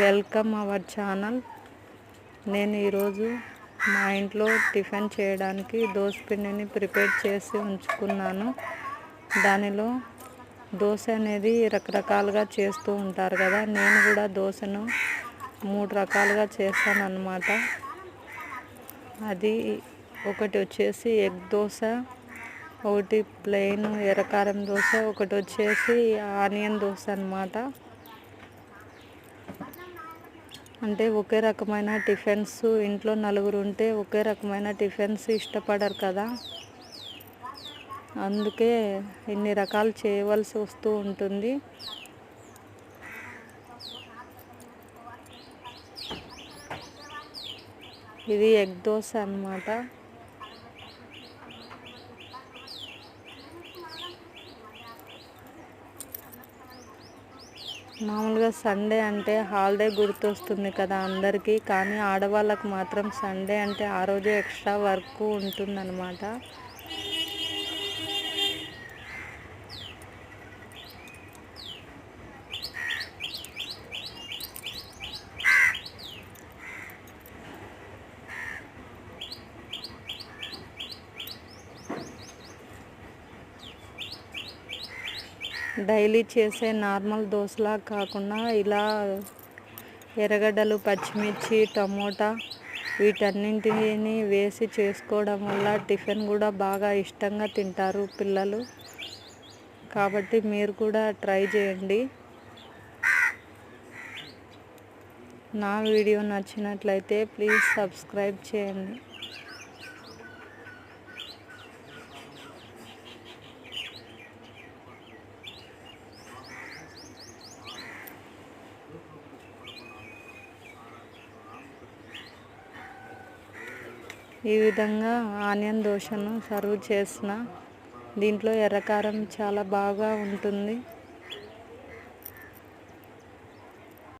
Welcome our channel. నేను ఈరోజు మా ఇంట్లో టిఫిన్ చేయడానికి దోస పిండిని ప్రిపేర్ చేసి ఉంచుకున్నాను. దానిలో దోశ అనేది రకరకాలుగా చేస్తూ ఉంటారు కదా, నేను కూడా దోశను 3 రకాలుగా చేస్తాను అన్నమాట. అది ఒకటి వచ్చేసి ఎగ్ దోశ, ఒకటి ప్లెయిన్ ఎర్రకారం దోశ, ఒకటి వచ్చేసి ఆనియన్ దోశ అన్నమాట. అంటే ఒకే రకమైన టిఫిన్స్, ఇంట్లో నలుగురు ఉంటే ఒకే రకమైన టిఫిన్స్ ఇష్టపడరు కదా, అందుకే ఇన్ని రకాలు చేయవలసి వస్తూ ఉంటుంది. ఇది ఎగ్ దోశ అన్నమాట. మామూలుగా సండే అంటే హాలిడే గుర్తొస్తుంది కదా అందరికీ, కానీ ఆడవాళ్ళకు మాత్రం సండే అంటే ఆ రోజే ఎక్స్ట్రా వర్క్ ఉంటుందన్నమాట. డైలీ చేసే నార్మల్ దోశలా కాకుండా ఇలా ఎర్రగడ్డలు, పచ్చిమిర్చి, టమోటా వీటన్నింటిని వేసి చేసుకోవడం వల్ల టిఫిన్ కూడా బాగా ఇష్టంగా తింటారు పిల్లలు. కాబట్టి మీరు కూడా ట్రై చేయండి. నా వీడియో నచ్చినట్లయితే ప్లీజ్ సబ్స్క్రైబ్ చేయండి. ఈ విధంగా ఆనియన్ దోశను సర్వ్ చేసిన దీంట్లో ఎర్రకారం చాలా బాగా ఉంటుంది.